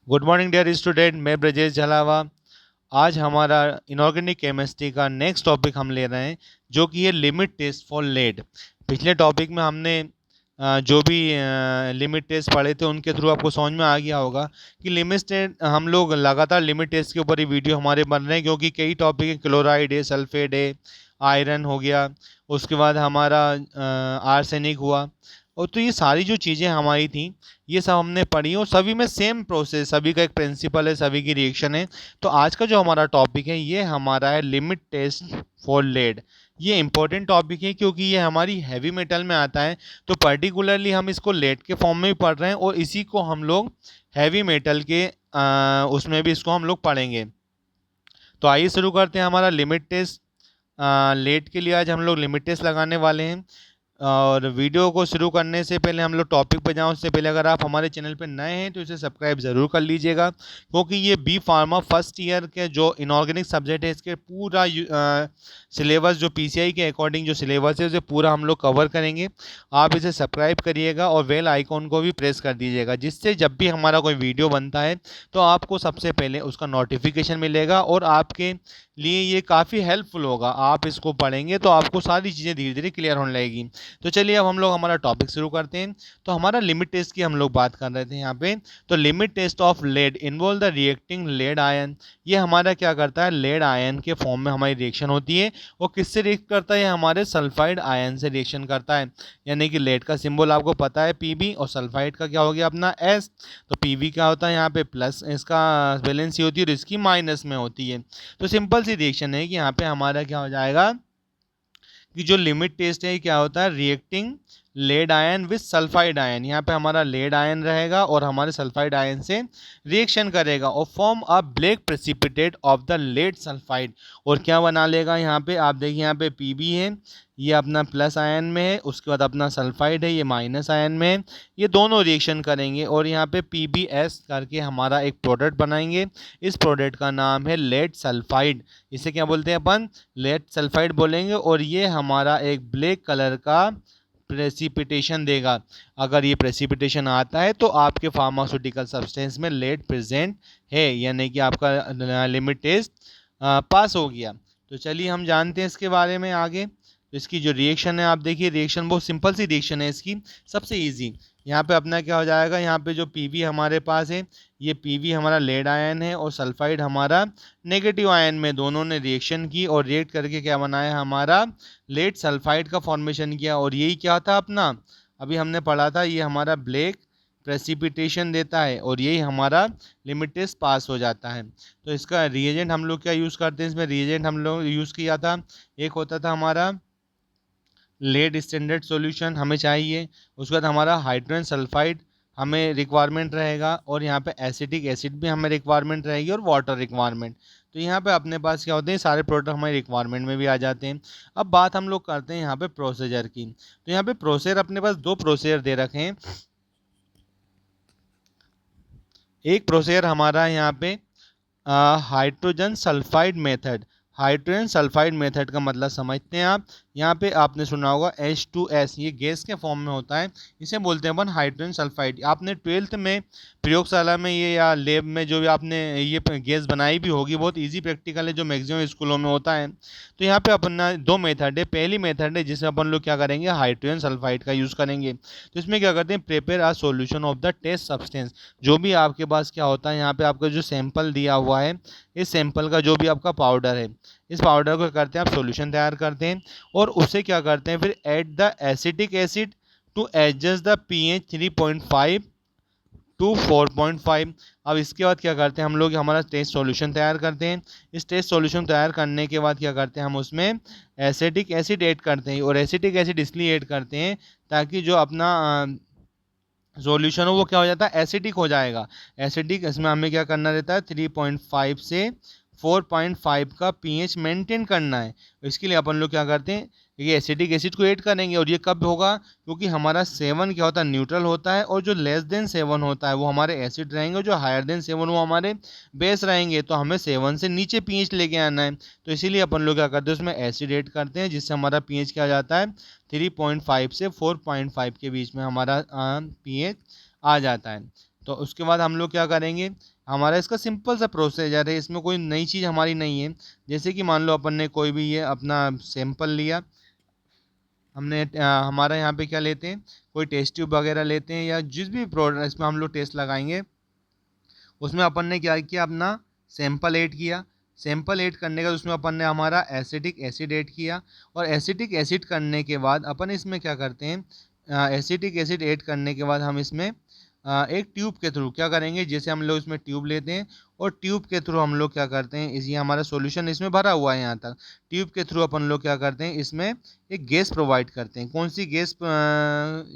Good morning dear student, मैं ब्रजेश झलावा। आज हमारा इनऑर्गेनिक केमिस्ट्री का नेक्स्ट टॉपिक हम ले रहे हैं, जो कि है लिमिट टेस्ट फॉर लेड। पिछले टॉपिक में हमने जो भी लिमिट टेस्ट पढ़े थे उनके थ्रू आपको समझ में आ गया होगा कि लिमिट टेस्ट हम लोग लगातार लिमिट टेस्ट के ऊपर ही वीडियो हमारे बन रहे हैं, क्योंकि कई टॉपिक है, क्लोराइड है, सल्फेट है, आयरन हो गया, उसके बाद हमारा आर्सेनिक हुआ। और तो ये सारी जो चीज़ें हमारी थी ये सब हमने पढ़ी और सभी में सेम प्रोसेस, सभी का एक प्रिंसिपल है, सभी की रिएक्शन है। तो आज का जो हमारा टॉपिक है ये हमारा है लिमिट टेस्ट फॉर लेड। ये इंपॉर्टेंट टॉपिक है क्योंकि ये हमारी हैवी मेटल में आता है। तो पर्टिकुलरली हम इसको लेड के फॉर्म में भी पढ़ रहे हैं और इसी को हम लोग हैवी मेटल के उसमें भी इसको हम लोग पढ़ेंगे। तो आइए शुरू करते हैं हमारा लिमिट टेस्ट। लेड के लिए आज हम लोग लिमिट टेस्ट लगाने वाले हैं। और वीडियो को शुरू करने से पहले हम लोग टॉपिक पर जाएं उससे पहले अगर आप हमारे चैनल पर नए हैं तो इसे सब्सक्राइब ज़रूर कर लीजिएगा, क्योंकि ये बी फार्मा फर्स्ट ईयर के जो इनऑर्गेनिक सब्जेक्ट है इसके पूरा सिलेबस जो पीसीआई के अकॉर्डिंग जो सिलेबस है उसे पूरा हम लोग कवर करेंगे। आप इसे सब्सक्राइब करिएगा और बेल आइकॉन को भी प्रेस कर दीजिएगा, जिससे जब भी हमारा कोई वीडियो बनता है तो आपको सबसे पहले उसका नोटिफिकेशन मिलेगा और आपके लिए ये काफ़ी हेल्पफुल होगा। आप इसको पढ़ेंगे तो आपको सारी चीज़ें धीरे धीरे क्लियर होने लगेगी। तो चलिए अब हम लोग हमारा टॉपिक शुरू करते हैं। तो हमारा लिमिट टेस्ट की हम लोग बात कर रहे थे यहाँ पे। तो limit test of lead involve the reacting lead ion. ये हमारा क्या करता है, लेड आयन के फॉर्म में हमारी रिएक्शन होती है। और किससे रिएक्ट करता है, हमारे सल्फाइड आयन से रिएक्शन करता है। यानी कि लेड का सिंबल आपको पता है पीबी, और सल्फाइड का क्या हो गया अपना एस। तो पीबी क्या होता है यहाँ पे प्लस, इसका वैलेंसी होती है और इसकी माइनस में होती है। तो सिंपल सी रिएक्शन है कि यहाँ पे हमारा क्या हो जाएगा कि जो लिमिट टेस्ट है क्या होता है, reacting lead ion with sulphide ion. यहाँ पे हमारा लेड आयन रहेगा और हमारे सल्फाइड आयन से रिएक्शन करेगा और form a black precipitate of the lead sulphide. और क्या बना लेगा, यहाँ पे आप देखिए यहाँ पे पीबी है, ये अपना प्लस आयन में है, उसके बाद अपना सल्फाइड है, ये माइनस आयन में है। ये दोनों रिएक्शन करेंगे और यहाँ पे पीबीएस करके हमारा एक प्रोडक्ट बनाएंगे। इस प्रोडक्ट का नाम है लेड सल्फाइड। इसे क्या बोलते हैं अपन, लेड सल्फाइड बोलेंगे। और ये हमारा एक ब्लैक कलर का प्रेसिपिटेशन देगा। अगर ये प्रेसिपिटेशन आता है तो आपके फार्मास्यूटिकल सब्सटेंस में लेड प्रेजेंट है, यानी कि आपका लिमिट टेस्ट पास हो गया। तो चलिए हम जानते हैं इसके बारे में आगे। तो इसकी जो रिएक्शन है आप देखिए, रिएक्शन बहुत सिंपल सी रिएक्शन है इसकी, सबसे इजी। यहाँ पे अपना क्या हो जाएगा, यहाँ पे जो पीवी हमारे पास है, ये पीवी हमारा लेड आयन है और सल्फाइड हमारा नेगेटिव आयन में, दोनों ने रिएक्शन की और रिएक्ट करके क्या बनाया, हमारा लेड सल्फाइड का फॉर्मेशन किया। और यही क्या था अपना, अभी हमने पढ़ा था, ये हमारा ब्लैक प्रेसिपिटेशन देता है और यही हमारा लिमिट टेस्ट पास हो जाता है। तो इसका रिएजेंट हम लोग क्या यूज़ करते हैं, इसमें रिएजेंट हम लोग यूज़ किया था, एक होता था हमारा लेड स्टैंडर्ड सॉल्यूशन हमें चाहिए। उसके बाद हमारा हाइड्रोजन सल्फाइड हमें रिक्वायरमेंट रहेगा, और यहाँ पे एसिटिक एसिड भी हमें रिक्वायरमेंट रहेगी और वाटर रिक्वायरमेंट। तो यहाँ पे अपने पास क्या होते हैं, सारे प्रोडक्ट हमारे रिक्वायरमेंट में भी आ जाते हैं। अब बात हम लोग करते हैं यहाँ पे प्रोसीजर की। तो यहाँ पे प्रोसीजर अपने पास दो प्रोसीजर दे रखे हैं। एक प्रोसीजर हमारा यहाँ पे hydrogen sulphide method. Hydrogen sulphide method का मतलब समझते हैं आप। यहाँ पे आपने सुना होगा H2S, ये गैस के फॉर्म में होता है, इसे बोलते हैं अपन हाइड्रोजन सल्फाइड। आपने 12th में प्रयोगशाला में ये या लैब में जो भी आपने ये गैस बनाई भी होगी, बहुत इजी प्रैक्टिकल है जो मैक्सिमम स्कूलों में होता है। तो यहाँ पे अपना दो मेथड है। पहली मेथड है जिसमें अपन लोग क्या करेंगे, हाइड्रोजन सल्फाइड का यूज़ करेंगे। तो इसमें क्या करते हैं, prepare a solution of the test substance. जो भी आपके पास क्या होता है, यहाँ पे आपका जो सैंपल दिया हुआ है, इस सैंपल का जो भी आपका पाउडर है, इस पाउडर को करते हैं आप सॉल्यूशन तैयार करते हैं और उसे क्या करते हैं फिर add the acetic acid to adjust the pH 3.5 to 4.5। अब इसके बाद क्या करते हैं हम लोग, हमारा टेस्ट सॉल्यूशन तैयार करते हैं। इस टेस्ट सॉल्यूशन तैयार करने के बाद क्या करते हैं, हम उसमें एसिटिक एसिड ऐड करते हैं। और एसिटिक एसिड इसलिए ऐड करते हैं ताकि जो अपना सॉल्यूशन हो वो क्या हो जाता है, एसिडिक हो जाएगा। एसिडिक इसमें हमें क्या करना रहता है, 3.5 से 4.5 का पीएच मेंटेन करना है। इसके लिए अपन लोग क्या करते हैं, ये एसिडिक एसिड को ऐड करेंगे। और ये कब होगा, क्योंकि हमारा 7 क्या होता है, न्यूट्रल होता है, और जो लेस देन 7 होता है वो हमारे एसिड रहेंगे, जो हायर देन 7 वो हमारे बेस रहेंगे। तो हमें 7 से नीचे पीएच लेके आना है। तो इसीलिए अपन लोग क्या करते हैं, उसमें एसिड ऐड करते हैं, जिससे हमारा पीएच क्या जाता है, 3.5 से 4.5 के बीच में हमारा पीएच आ जाता है। तो उसके बाद हम लोग क्या करेंगे, हमारा इसका सिंपल सा प्रोसीजर है, इसमें कोई नई चीज़ हमारी नहीं है। जैसे कि मान लो अपन ने कोई भी ये अपना सैंपल लिया, हमने हमारा यहाँ पे क्या लेते हैं, कोई टेस्ट ट्यूब वगैरह लेते हैं या जिस भी प्रोडक्ट इसमें हम लोग टेस्ट लगाएंगे, उसमें अपन ने क्या किया, अपना सैंपल ऐड किया। सैंपल ऐड करने का उसमें अपन ने हमारा एसिटिक एसिड ऐड किया, और एसिटिक एसिड करने के बाद अपन इसमें क्या करते हैं, एसिटिक एसिड ऐड करने के बाद हम इसमें एक ट्यूब के थ्रू क्या करेंगे, जैसे हम लोग इसमें ट्यूब लेते हैं और ट्यूब के थ्रू हम लोग क्या करते हैं, इस ये हमारा सॉल्यूशन इसमें भरा हुआ है यहाँ तक, ट्यूब के थ्रू अपन लोग क्या करते हैं, इसमें एक गैस प्रोवाइड करते हैं। कौन सी गैस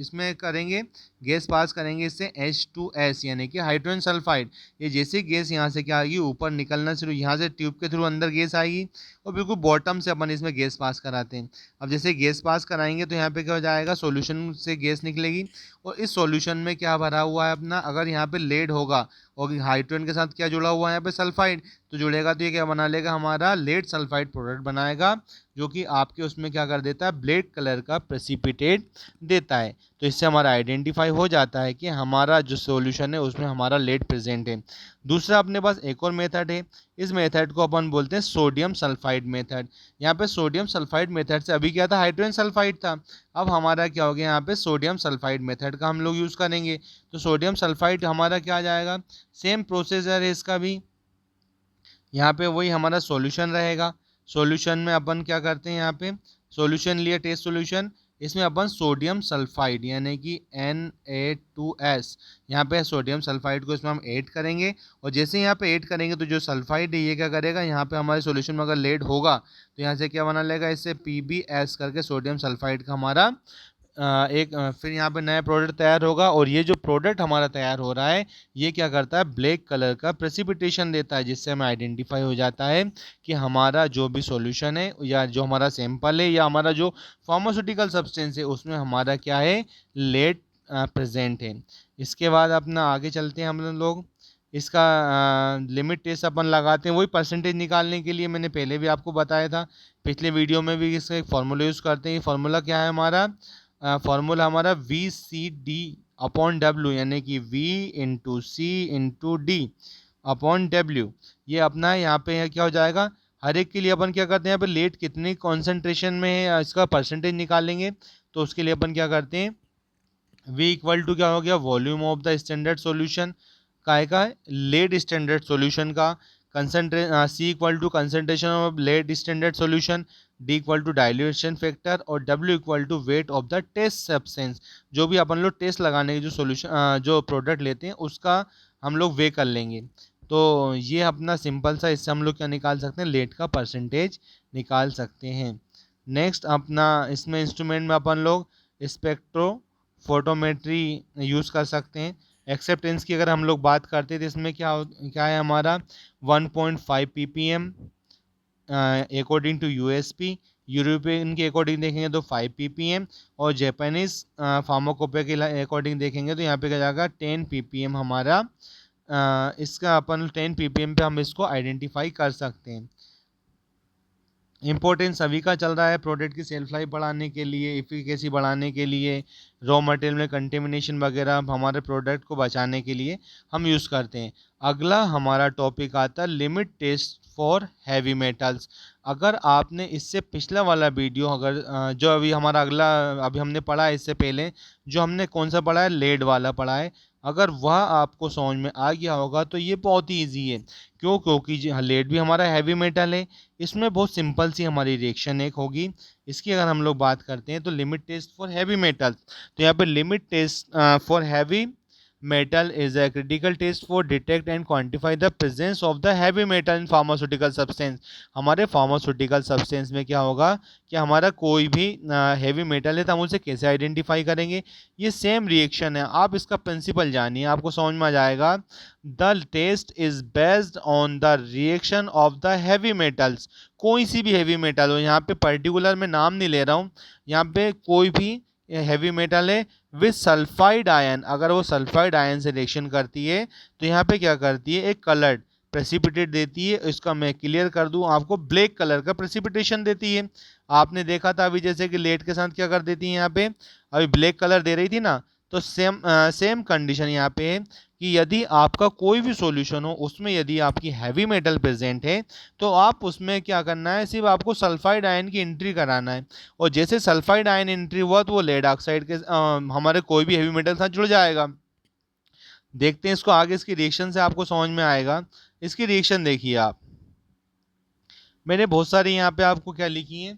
इसमें करेंगे, गैस पास करेंगे इससे H2S यानी कि हाइड्रोजन सल्फाइड। ये जैसे गैस यहाँ से क्या आएगी, ऊपर निकलना शुरू, यहाँ से ट्यूब के थ्रू अंदर गैस आएगी और बिल्कुल बॉटम से अपन इसमें गैस पास कराते हैं। अब जैसे गैस पास कराएंगे तो यहाँ पे क्या हो जाएगा, सॉल्यूशन से गैस निकलेगी और इस सॉल्यूशन में क्या भरा हुआ है अपना, अगर यहाँ पे लेड होगा और हाइड्रोजन के साथ क्या जुड़ा हुआ है यहाँ पे सल्फाइड, तो जुड़ेगा तो ये क्या बना लेगा, हमारा लेड सल्फाइड प्रोडक्ट बनाएगा, जो कि आपके उसमें क्या कर देता है, ब्लैक कलर का प्रेसिपिटेट देता है। तो इससे हमारा आइडेंटिफाई हो जाता है कि हमारा जो सॉल्यूशन है उसमें हमारा लेड प्रेजेंट है। दूसरा अपने पास एक और मेथड है, इस मेथड को अपन बोलते हैं सोडियम सल्फाइड मेथड। यहाँ पे सोडियम सल्फाइड मेथड से अभी क्या था, हाइड्रोजन सल्फाइड था, अब हमारा क्या हो गया, यहाँ पे सोडियम सल्फाइड मेथड का हम लोग यूज़ करेंगे। तो सोडियम सल्फाइड हमारा क्या आ जाएगा, सेम प्रोसीजर है इसका भी, यहाँ पे वही हमारा सॉल्यूशन रहेगा। सॉल्यूशन में अपन क्या करते हैं, यहाँ पे सॉल्यूशन लिया टेस्ट सॉल्यूशन, इसमें अपन सोडियम सल्फाइड यानी कि Na2S, यहाँ पे सोडियम सल्फाइड को इसमें हम ऐड करेंगे, और जैसे यहाँ पे ऐड करेंगे तो जो सल्फाइड है ये क्या करेगा, यहाँ पे हमारे सॉल्यूशन में अगर लेड होगा तो यहाँ से क्या बना लेगा, इससे PbS करके सोडियम सल्फाइड का हमारा फिर यहाँ पे नया प्रोडक्ट तैयार होगा, और ये जो प्रोडक्ट हमारा तैयार हो रहा है ये क्या करता है, ब्लैक कलर का प्रेसिपिटेशन देता है, जिससे हमें आइडेंटिफाई हो जाता है कि हमारा जो भी सॉल्यूशन है या जो हमारा सैंपल है या हमारा जो फार्मास्यूटिकल सब्सटेंस है उसमें हमारा क्या है, लेड प्रेजेंट है। इसके बाद अपना आगे चलते हैं हम लोग, इसका लिमिट टेस्ट अपन लगाते हैं, वही परसेंटेज निकालने के लिए मैंने पहले भी आपको बताया था, पिछले वीडियो में भी इसका एक फार्मूला यूज़ करते हैं। फार्मूला क्या है हमारा, फार्मूला हमारा VCD/W यानी कि V/C/D अपॉन W, ये अपना यहाँ पे है क्या हो जाएगा, हर एक के लिए अपन क्या करते हैं, यहाँ पे लेट कितनी कॉन्सेंट्रेशन में है इसका परसेंटेज निकालेंगे। तो उसके लिए अपन क्या करते हैं, V इक्वल टू क्या हो गया, volume of the standard solution का है, लेड स्टैंडर्ड सॉल्यूशन का, C equal to concentration of lead standard solution, D equal to dilution factor, और W equal to weight of the test substance. जो भी अपन लोग टेस्ट लगाने के जो सॉल्यूशन जो प्रोडक्ट लेते हैं उसका हम लोग वे कर लेंगे। तो ये अपना सिंपल सा, इससे हम लोग क्या निकाल सकते हैं, लेड का परसेंटेज निकाल सकते हैं। नेक्स्ट अपना इसमें इंस्ट्रूमेंट में अपन लोग स्पेक्ट्रो फोटोमेट्री यूज़ कर सकते हैं। एक्सेप्टेंस की अगर हम लोग बात करते हैं तो इसमें क्या है हमारा 1.5 ppm according to USP, European के अकॉर्डिंग देखेंगे तो 5 ppm, और जापानीज फार्माकोपिया के अकॉर्डिंग देखेंगे तो यहाँ पे क्या जाएगा 10 ppm हमारा, इसका अपन 10 ppm पे हम इसको आइडेंटिफाई कर सकते हैं। इम्पोर्टेंस सभी का चल रहा है, प्रोडक्ट की सेल्फ लाइफ बढ़ाने के लिए, इफिकेसी बढ़ाने के लिए, रॉ मटेरियल में कंटेमिनेशन वगैरह हमारे प्रोडक्ट को बचाने के लिए हम यूज़ करते हैं। अगला हमारा टॉपिक आता है limit test for heavy metals. अगर आपने इससे पिछला वाला वीडियो अगर जो अभी हमारा अगला अभी हमने पढ़ा है, इससे पहले जो हमने कौन सा पढ़ा है, लेड वाला पढ़ा है, अगर वह आपको समझ में आ गया होगा तो ये बहुत ही ईजी है। क्यों, क्योंकि लेड भी हमारा हैवी मेटल है, इसमें बहुत सिंपल सी हमारी रिएक्शन एक होगी। इसकी अगर हम लोग बात करते हैं तो limit test for heavy metals, तो यहाँ पे limit test for heavy metal is a critical test for detect and quantify the presence of the heavy metal in pharmaceutical substance। हमारे pharmaceutical substance में क्या होगा कि हमारा कोई भी हैवी मेटल है तो हम उसे कैसे आइडेंटिफाई करेंगे, ये सेम रिएक्शन है। आप इसका प्रिंसिपल जानिए, आपको समझ में आ जाएगा। The test is based on the reaction of the heavy metals. कोई सी भी हैवी मेटल हो, यहाँ पे पर्टिकुलर मैं नाम नहीं ले रहा हूँ, यहाँ पे कोई भी हैवी मेटल है विद सल्फाइड आयन, अगर वो सल्फाइड आयन से रिएक्शन करती है तो यहाँ पे क्या करती है, एक कलर्ड प्रेसिपिटेट देती है। इसका मैं क्लियर कर दूं आपको, ब्लैक कलर का प्रेसिपिटेशन देती है। आपने देखा था अभी जैसे कि लेड के साथ क्या कर देती है, यहाँ पे अभी ब्लैक कलर दे रही थी ना, तो सेम कंडीशन यहाँ पे है कि यदि आपका कोई भी सॉल्यूशन हो उसमें यदि आपकी हैवी मेटल प्रेजेंट है तो आप उसमें क्या करना है, सिर्फ आपको सल्फाइड आयन की एंट्री कराना है। और जैसे सल्फाइड आयन एंट्री हुआ तो वो लेड ऑक्साइड के हमारे कोई भी हैवी मेटल साथ जुड़ जाएगा। देखते हैं इसको आगे, इसकी रिएक्शन से आपको समझ में आएगा। इसकी रिएक्शन देखिए आप, मैंने बहुत सारी यहाँ पे आपको क्या लिखी है,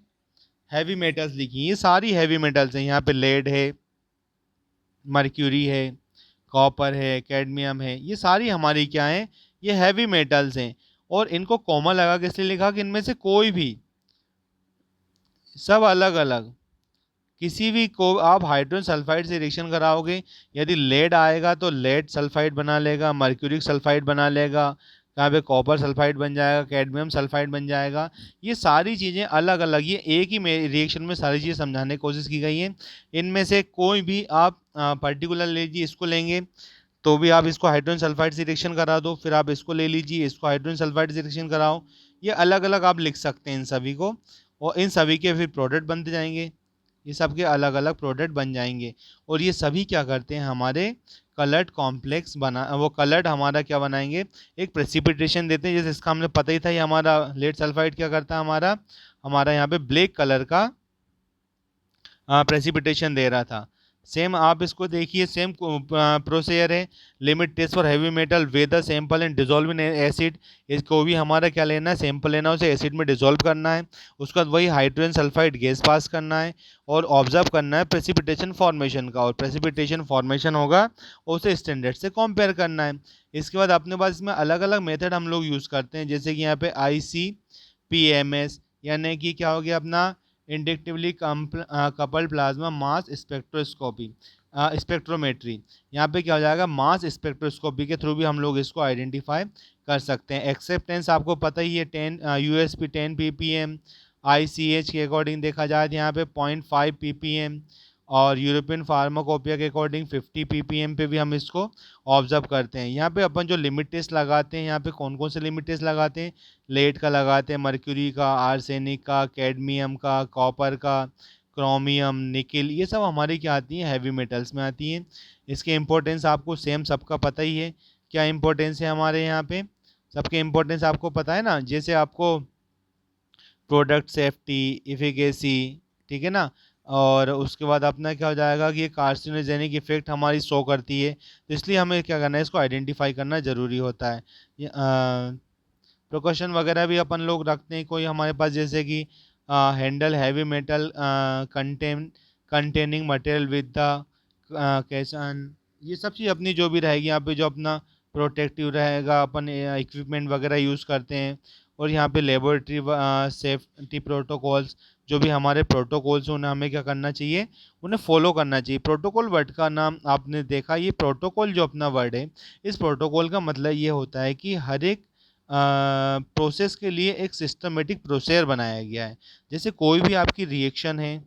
हैवी मेटल्स लिखी हैं। ये सारी हैवी मेटल्स हैं। यहाँ पे लेड है, मर्क्यूरी है, कॉपर है, कैडमियम है, ये सारी हमारी क्या है, ये हैवी मेटल्स हैं। और इनको कॉमन लगा के इसलिए लिखा कि इनमें से कोई भी, सब अलग अलग, किसी भी को आप हाइड्रोजन सल्फाइड से रिएक्शन कराओगे, यदि लेड आएगा तो लेड सल्फाइड बना लेगा, मर्क्यूरिक सल्फाइड बना लेगा, यहाँ पे कॉपर सल्फाइड बन जाएगा, कैडमियम सल्फाइड बन जाएगा। ये सारी चीज़ें अलग अलग, ये एक ही रिएक्शन में सारी चीज़ें समझाने की कोशिश की गई है। इनमें से कोई भी आप पर्टिकुलर लीजिए, इसको लेंगे तो भी आप इसको हाइड्रोजन सल्फाइड से रिएक्शन करा दो, फिर आप इसको ले लीजिए, इसको हाइड्रोजन सल्फाइड से रिएक्शन कराओ। ये अलग अलग आप लिख सकते हैं इन सभी को, और इन सभी के फिर प्रोडक्ट बनते जाएंगे, ये सब के अलग अलग प्रोडक्ट बन जाएंगे। और ये सभी क्या करते हैं, हमारे कलर्ड कॉम्प्लेक्स बना, वो कलर्ड हमारा क्या बनाएंगे, एक प्रेसिपिटेशन देते हैं। जैसे इसका हमने पता ही था, ये हमारा लेड सल्फाइड क्या करता है, हमारा हमारा यहाँ पे ब्लैक कलर का प्रेसिपिटेशन दे रहा था। सेम आप इसको देखिए, सेम प्रोसीजर है। Limit test for heavy metal, weigh the sample and dissolve in acid. इसको भी हमारा क्या लेना है, सैंपल लेना है, उसे एसिड में डिजोल्व करना है, उसके बाद वही हाइड्रोजन सल्फाइड गैस पास करना है और ऑब्जर्व करना है प्रेसिपिटेशन फॉर्मेशन का। और प्रेसिपिटेशन फॉर्मेशन होगा उसे स्टैंडर्ड से कंपेयर करना है। इसके बाद अपने पास इसमें अलग अलग मेथड हम लोग यूज़ करते हैं, जैसे कि यहाँ पे ICP-MS, यानी कि क्या हो गया अपना inductively couple plasma mass spectroscopy, spectrometry. यहाँ पे क्या हो जाएगा, मास स्पेक्ट्रोस्कोपी के थ्रू भी हम लोग इसको आइडेंटिफाई कर सकते हैं। एक्सेप्टेंस आपको पता ही है, 10 USP 10 ppm। ICH के अकॉर्डिंग देखा जाए तो यहाँ पे 0.5 ppm, और यूरोपियन फार्माकोपिया के अकॉर्डिंग 50 ppm पे भी हम इसको ऑब्जर्व करते हैं। यहाँ पे अपन जो लिमिट टेस्ट लगाते हैं, यहाँ पे कौन कौन से लिमिट टेस्ट लगाते हैं, लेड का लगाते हैं, मर्क्यूरी का, आर्सेनिक का, कैडमियम का, कॉपर का, क्रोमियम, निकिल, ये सब हमारी क्या आती हैं, हैवी मेटल्स में आती हैं। इसके इम्पोर्टेंस आपको सेम सबका पता ही है, क्या इम्पोर्टेंस है हमारे यहाँ पे, सबके इम्पोर्टेंस आपको पता है ना। जैसे आपको प्रोडक्ट सेफ्टी, इफिकेसी, ठीक है ना, और उसके बाद अपना क्या हो जाएगा कि ये कार्सिनोजेनिक इफेक्ट हमारी शो करती है, तो इसलिए हमें क्या करना है, इसको आइडेंटिफाई करना ज़रूरी होता है। प्रिकॉशन वगैरह भी अपन लोग रखते हैं कोई हमारे पास, जैसे कि handle heavy metal containing material with the कैसन, ये सब चीज़ अपनी जो भी रहेगी यहाँ पे, जो अपना प्रोटेक्टिव रहेगा, अपन इक्विपमेंट वगैरह यूज़ करते हैं। और यहाँ पे लेबोरेटरी सेफ्टी प्रोटोकॉल्स, जो भी हमारे प्रोटोकॉल्स हैं उन्हें हमें क्या करना चाहिए, उन्हें फॉलो करना चाहिए। प्रोटोकॉल वर्ड का नाम आपने देखा, ये प्रोटोकॉल जो अपना वर्ड है, इस प्रोटोकॉल का मतलब ये होता है कि हर एक प्रोसेस के लिए एक सिस्टमेटिक प्रोसीजर बनाया गया है। जैसे कोई भी आपकी रिएक्शन है,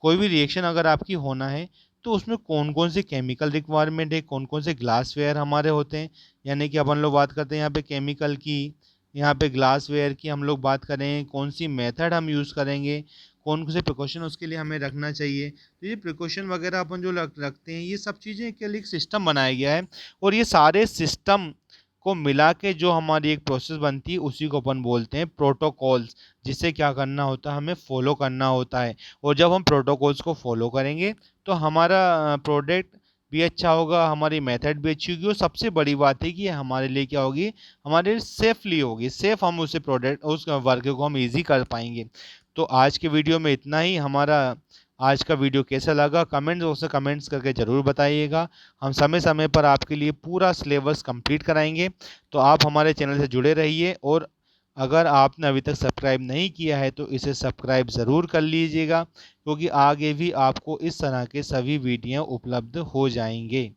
कोई भी रिएक्शन अगर आपकी होना है तो उसमें कौन कौन सी केमिकल रिक्वायरमेंट है, कौन कौन से ग्लासवेयर हमारे होते हैं, यानी कि अपन लोग बात करते हैं यहाँ पे केमिकल की, यहाँ पे ग्लासवेयर की हम लोग बात करें, कौन सी मेथड हम यूज़ करेंगे, कौन से प्रिकॉशन उसके लिए हमें रखना चाहिए। तो ये प्रिकॉशन वगैरह अपन जो रखते हैं, ये सब चीज़ें के लिए एक सिस्टम बनाया गया है। और ये सारे सिस्टम को मिला के जो हमारी एक प्रोसेस बनती है उसी को अपन बोलते हैं प्रोटोकॉल्स, जिससे क्या करना होता है, हमें फॉलो करना होता है। और जब हम प्रोटोकॉल्स को फॉलो करेंगे तो हमारा प्रोडक्ट भी अच्छा होगा, हमारी मेथड भी अच्छी होगी, और सबसे बड़ी बात है कि हमारे लिए क्या होगी, हमारे लिए सेफली होगी, सेफ हम उसे प्रोडक्ट उस वर्क को हम ईजी कर पाएंगे। तो आज के वीडियो में इतना ही। हमारा आज का वीडियो कैसा लगा कमेंट बॉक्स में कमेंट्स करके ज़रूर बताइएगा। हम समय समय पर आपके लिए पूरा सिलेबस कंप्लीट कराएंगे, तो आप हमारे चैनल से जुड़े रहिए। और अगर आपने अभी तक सब्सक्राइब नहीं किया है तो इसे सब्सक्राइब ज़रूर कर लीजिएगा, क्योंकि आगे भी आपको इस तरह के सभी वीडियो उपलब्ध हो जाएंगे।